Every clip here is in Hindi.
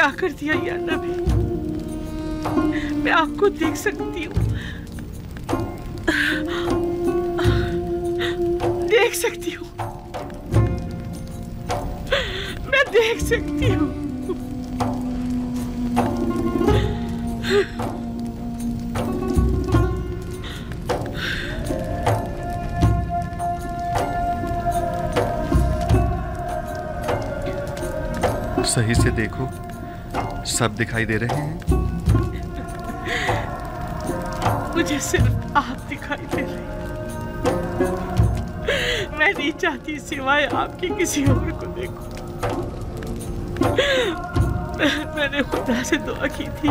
क्या कर दिया या नबी? मैं आपको देख सकती हूँ, देख सकती हूँ, मैं देख सकती हूँ। सही से देखो, सब दिखाई दे रहे हैं। मुझे सिर्फ आप दिखाई दे रही हैं। मैं नहीं चाहती सिवाय आपकी किसी और को देखूं। मैंने खुदा से दुआ की थी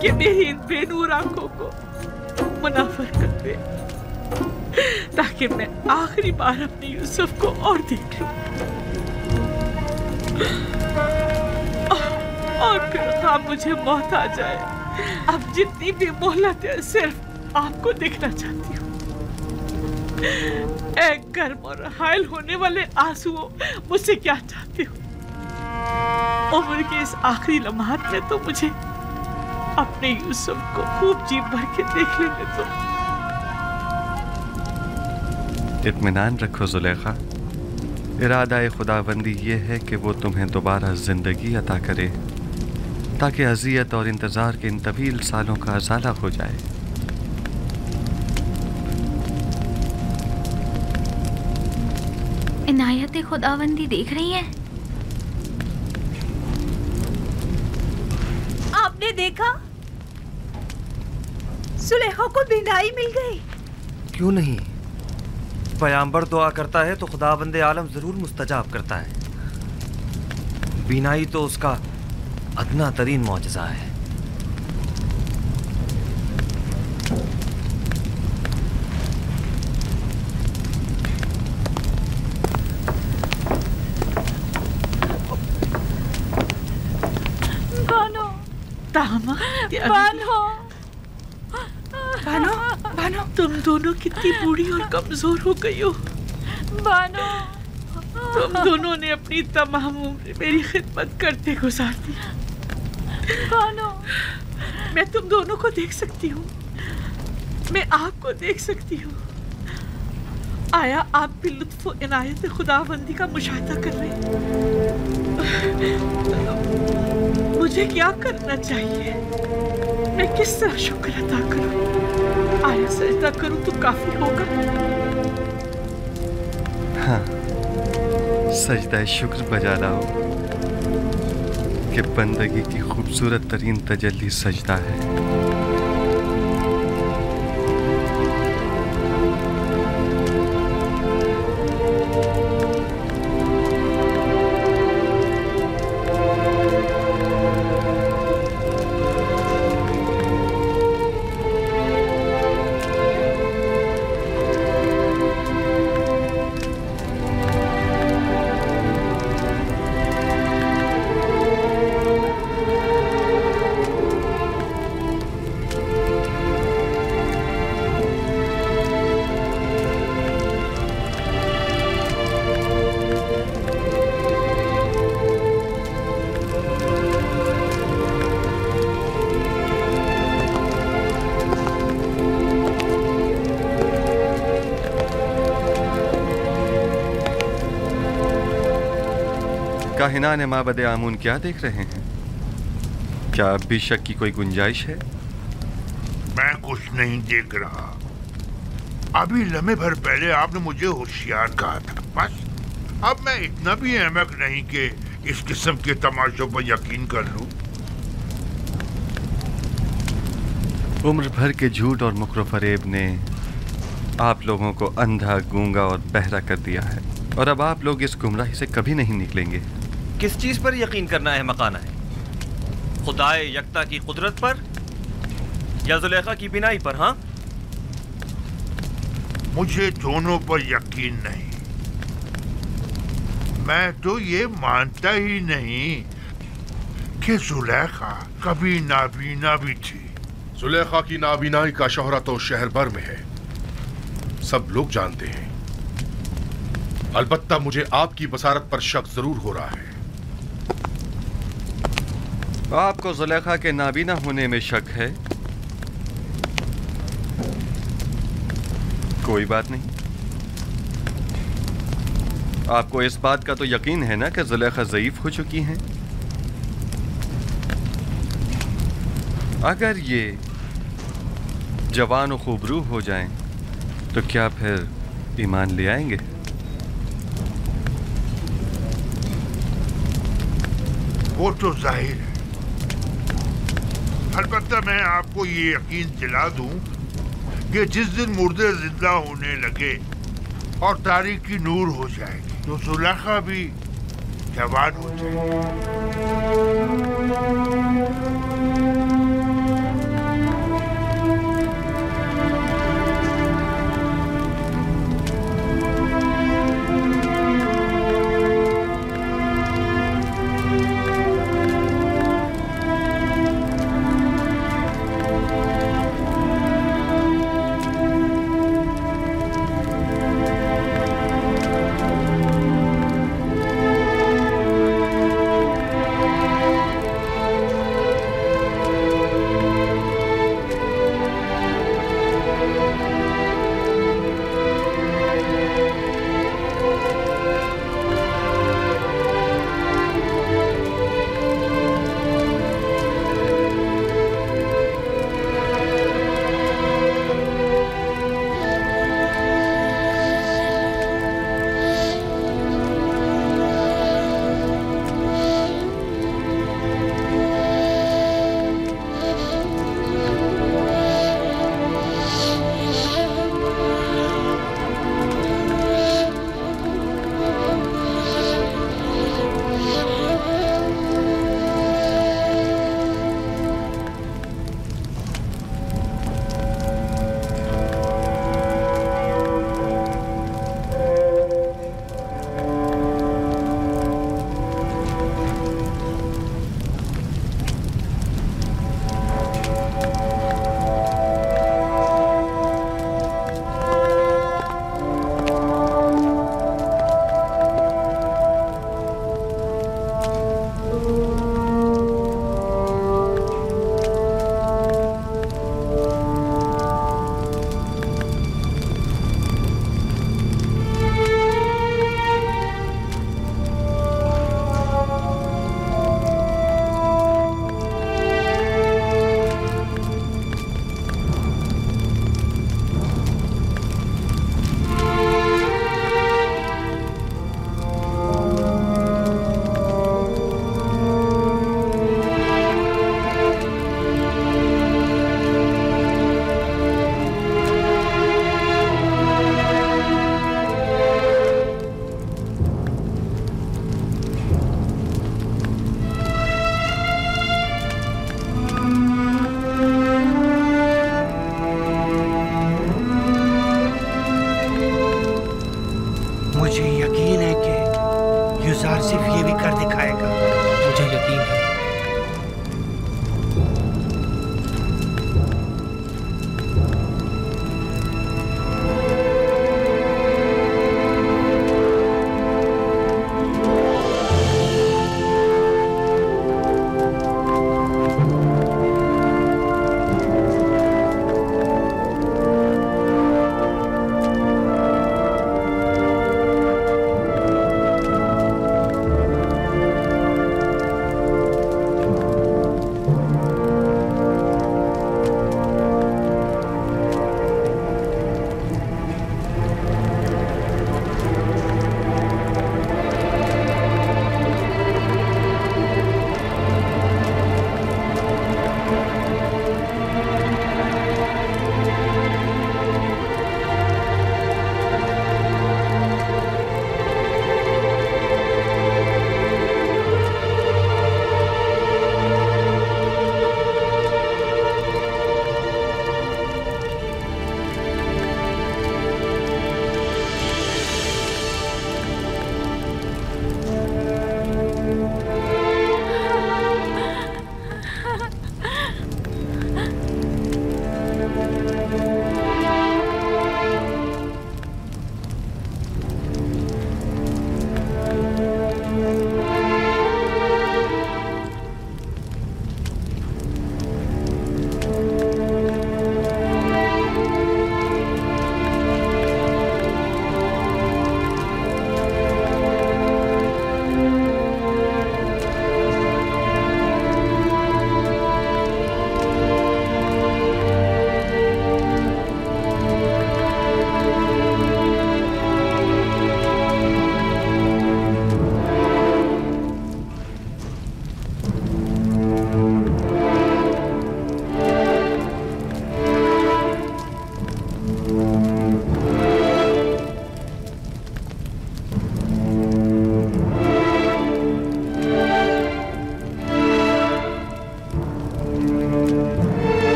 कि मेरी इन बेनूर आंखों को मुनाफर कर दे, ताकि मैं आखिरी बार अपने यूसुफ को और देख लूं। और फिर हाँ मुझे मौत आ जाए, अब जितनी भी मोहलत है सिर्फ आपको देखना चाहती हूँ। एक गर्म और हायल होने वाले आंसुओं, मुझसे क्या चाहते हो? उम्र के इस आखिरी लम्हात में तो मुझे अपने यूसुफ को खूब जी भर के देख लेने दो। इत्मीनान रखो जुलेखा, इरादा खुदाबंदी ये है कि वो तुम्हें दोबारा जिंदगी अता करे, ताकि अज़ियत और इंतज़ार के इन तवील सालों का अज़ाला हो जाए। इनायत खुदाबंदी देख रही हैं? आपने देखा, सुलेखा को बीनाई मिल गई। क्यों नहीं? पैगंबर दुआ करता है तो खुदाबंदे आलम जरूर मुस्तजाब करता है। बीनाई तो उसका अदना तरीन मौजज़ा है। बानो, बानो, बानो, बानो, तुम दोनों कितनी बूढ़ी और कमजोर हो गई हो। बानो, तुम दोनों ने अपनी तमाम उम्र मेरी खिदमत करते गुजार दी। बानो, मैं तुम दोनों को देख सकती हूँ, मैं आपको देख सकती हूँ। आया आप भी लुत्फ व इनायत खुदाबंदी का मुशाहिदा कर रहे हैं? मुझे क्या करना चाहिए? मैं किस तरह शुक्र अदा करूँ? आया सजदा करूँ तो काफी होगा? हाँ, सजदा शुक्र बजा लाओ कि बंदगी की खूबसूरत तरीन तजल्ली सजदा है। काहिनान माबद आमून क्या देख रहे हैं? क्या अब भी शक की कोई गुंजाइश है? मैं कुछ नहीं देख रहा। अभी लम्हे भर पहले आपने मुझे होशियार कहा था। बस अब मैं इतना भी अहमक नहीं कि इस किस्म के तमाशों पर यकीन कर लूं। उम्र भर के झूठ और मुकर फरेब ने आप लोगों को अंधा, गूंगा और बहरा कर दिया है, और अब आप लोग इस गुमराही से कभी नहीं निकलेंगे। किस चीज पर यकीन करना है मकाना है? खुदाए यकता की कुदरत पर या जुलेखा की बिनाई पर? हाँ, मुझे दोनों पर यकीन नहीं। मैं तो ये मानता ही नहीं कि जुलेखा कभी नाबीना भी थी। जुलेखा की नाबीनाई का शोहरा तो शहर भर में है, सब लोग जानते हैं। अलबत्ता मुझे आपकी बसारत पर शक जरूर हो रहा है। आपको जुलेखा के नाबीना होने में शक है? कोई बात नहीं। आपको इस बात का तो यकीन है ना कि जुलेखा ज़ईफ हो चुकी हैं? अगर ये जवान और खूबरू हो जाएं, तो क्या फिर ईमान ले आएंगे? वो तो जाहिर है। अलबत्ता मैं आपको ये यकीन दिला दूं कि जिस दिन मुर्दे जिंदा होने लगे और तारीकी नूर हो जाएगी, तो जुलेखा भी जवान हो जाएगी।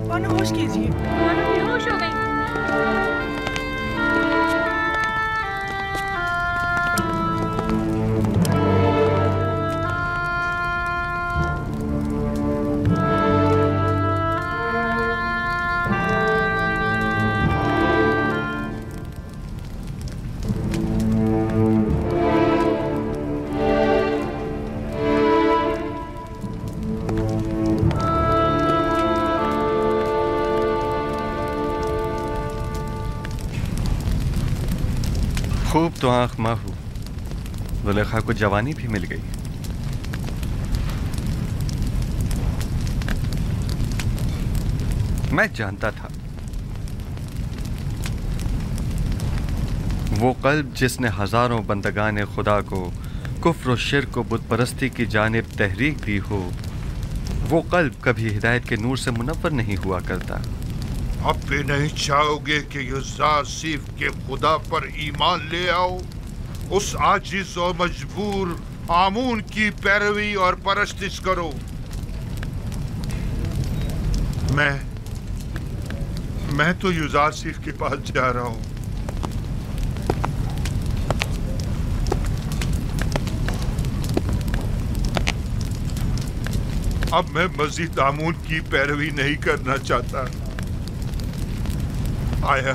बानो होश कीजिए। बानो बेहोश हो गई। खूब तो आंख माहू, जुलेखा को जवानी भी मिल गई। मैं जानता था वो कल्ब जिसने हजारों बंदगाने खुदा को कुफ्र और शिर्क और बुत परस्ती की जानिब तहरीक दी हो, वो कल्ब कभी हिदायत के नूर से मुनव्वर नहीं हुआ करता। अब भी नहीं चाहोगे कि युज़ासिफ के खुदा पर ईमान ले आओ, उस आजिज और मजबूर आमून की पैरवी और परस्तिश करो। मैं तो युज़ासिफ के पास जा रहा हूं। अब मैं मजीद आमून की पैरवी नहीं करना चाहता। आया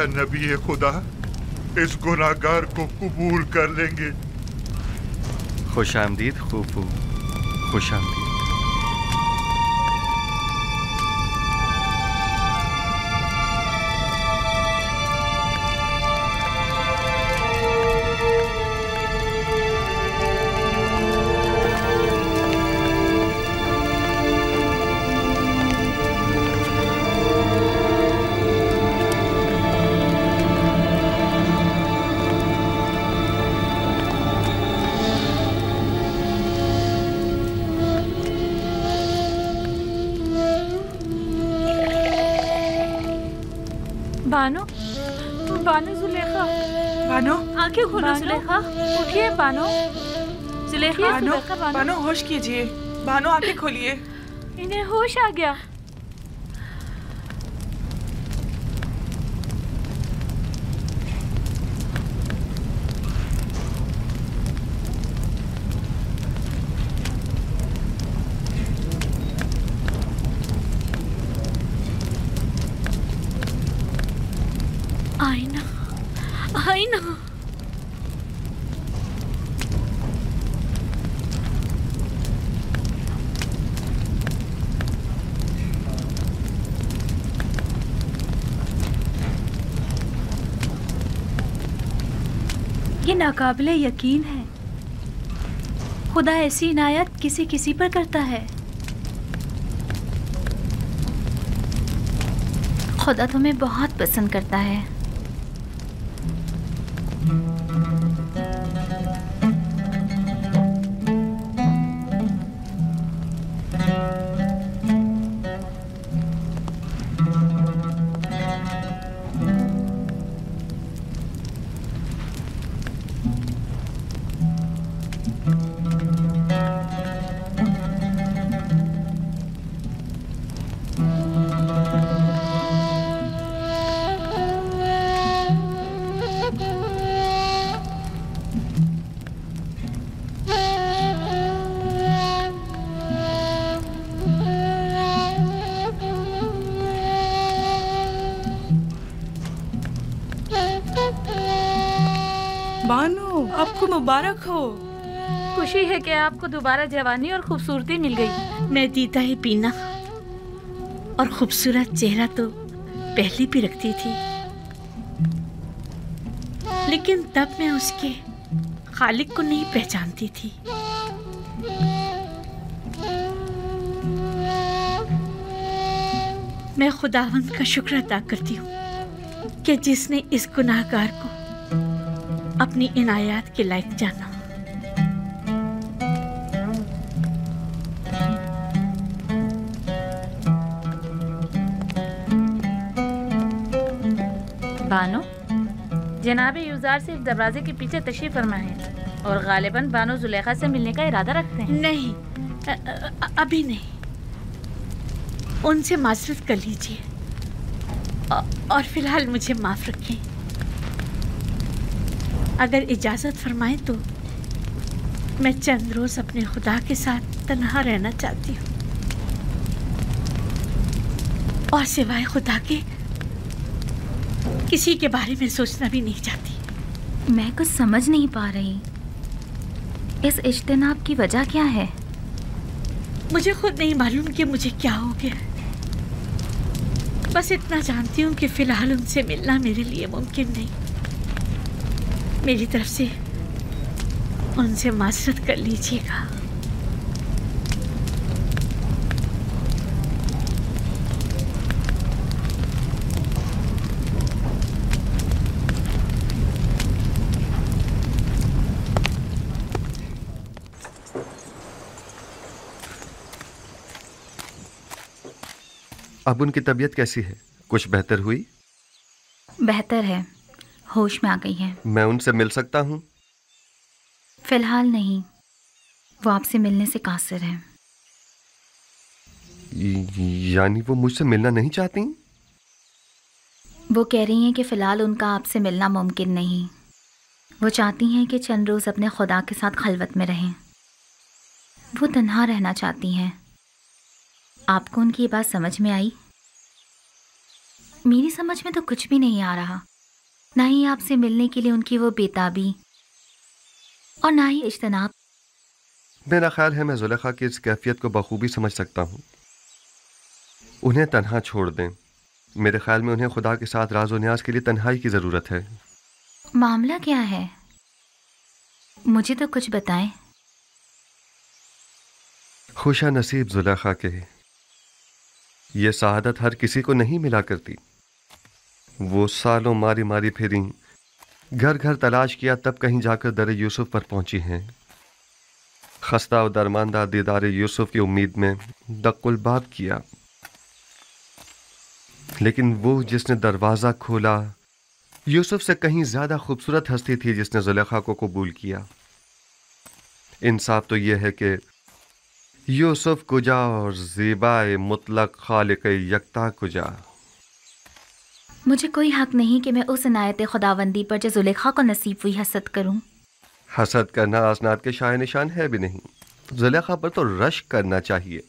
नबी खुदा इस गुनाहगार को कबूल कर लेंगे। खुश आमदीद खूफू, खुश आमदीद। बानो, बानो जुलेखा, बानो, आंखें खोलो जुलेखा, उठिए बानो, जुलेखा, बानो होश कीजिए। बानो आंखें खोलिए। इन्हें होश आ गया। आईना, आईना। ये नाकाबिले यकीन है, खुदा ऐसी इनायत किसी किसी पर करता है। खुदा तुम्हें बहुत पसंद करता है। बानो, आपको मुबारक हो। खुशी है कि आपको दोबारा जवानी और खूबसूरती मिल गई। मैं दीदा ही पीना और खूबसूरत चेहरा तो पहले भी रखती थी, लेकिन तब मैं उसके खालिक को नहीं पहचानती थी। मैं खुदावंद का शुक्र अदा करती हूँ कि जिसने इस गुनाहगार को अपनी इनायत के लायक जाना। बानो, जनाब यूजार सिर्फ दरवाजे के पीछे तशरीफ फरमा है और गालिबन बानो जुलेखा से मिलने का इरादा रखते हैं। नहीं, अभी नहीं। उनसे माजरत कर लीजिए और फिलहाल मुझे माफ रखें। अगर इजाजत फरमाएं तो मैं चंद रोज अपने खुदा के साथ तन्हा रहना चाहती हूँ और सिवाय खुदा के किसी के बारे में सोचना भी नहीं चाहती। मैं कुछ समझ नहीं पा रही, इस इज्तिनाब की वजह क्या है? मुझे खुद नहीं मालूम कि मुझे क्या हो गया। बस इतना जानती हूँ कि फिलहाल उनसे मिलना मेरे लिए मुमकिन नहीं। मेरी तरफ से उनसे माजरत कर लीजिएगा। अब उनकी तबीयत कैसी है? कुछ बेहतर हुई? बेहतर है, होश में आ गई है। मैं उनसे मिल सकता हूँ? फिलहाल नहीं, वो आपसे मिलने से कासिर है। यानी वो मुझसे मिलना नहीं चाहती? वो कह रही हैं कि फ़िलहाल उनका आपसे मिलना मुमकिन नहीं। वो चाहती हैं कि चंद रोज़ अपने खुदा के साथ खलवत में रहें। वो तन्हा रहना चाहती हैं। आपको उनकी ये बात समझ में आई? मेरी समझ में तो कुछ भी नहीं आ रहा। ना ही आपसे मिलने के लिए उनकी वो बेताबी और ना ही इज्तिनाब। मेरा ख्याल है मैं जुलेखा की इस कैफियत को बखूबी समझ सकता हूँ। उन्हें तन्हा छोड़ दें। मेरे ख्याल में उन्हें खुदा के साथ राज व न्याज के लिए तन्हाई की ज़रूरत है। मामला क्या है? मुझे तो कुछ बताएं। खुशा नसीब जुलेखा के, ये सआदत हर किसी को नहीं मिला करती। वो सालों मारी मारी फिरी, घर घर तलाश किया, तब कहीं जाकर दर यूसुफ पर पहुंची हैं। खस्ता और दरमानदा दीदार यूसुफ की उम्मीद में दक्कुल बाब किया, लेकिन वो जिसने दरवाज़ा खोला यूसुफ से कहीं ज़्यादा खूबसूरत हस्ती थी जिसने जुलेखा को कबूल किया। इंसाफ तो यह है कि यूसुफ कुजा और ज़ेबाए मुतलक खालिक यकता कुजा। मुझे कोई हक नहीं कि मैं उस इनायत खुदावंदी पर जो जुलेखा को नसीब हुई हसद करूं। हसद करना आसनाद के शाय निशान है भी नहीं। जुलेखा पर तो रश्क करना चाहिए।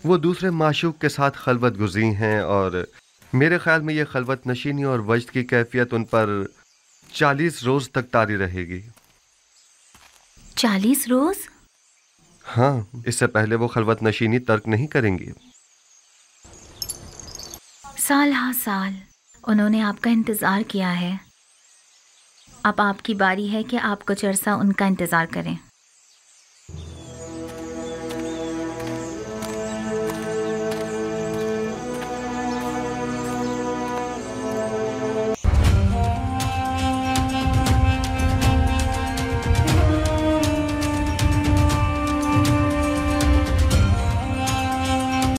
वो दूसरे माशूक के साथ खलवत गुज़ी हैं और मेरे ख्याल में ये खलवत नशीनी और वजद की कैफियत उन पर 40 रोज़ तक तारी रहेगी। 40 रोज़? हाँ, इससे पहले वो खलवत नशीनी तर्क नहीं करेंगी। साल हाँ साल उन्होंने आपका इंतज़ार किया है। अब आपकी बारी है कि आप कुछ अरसा उनका इंतज़ार करें।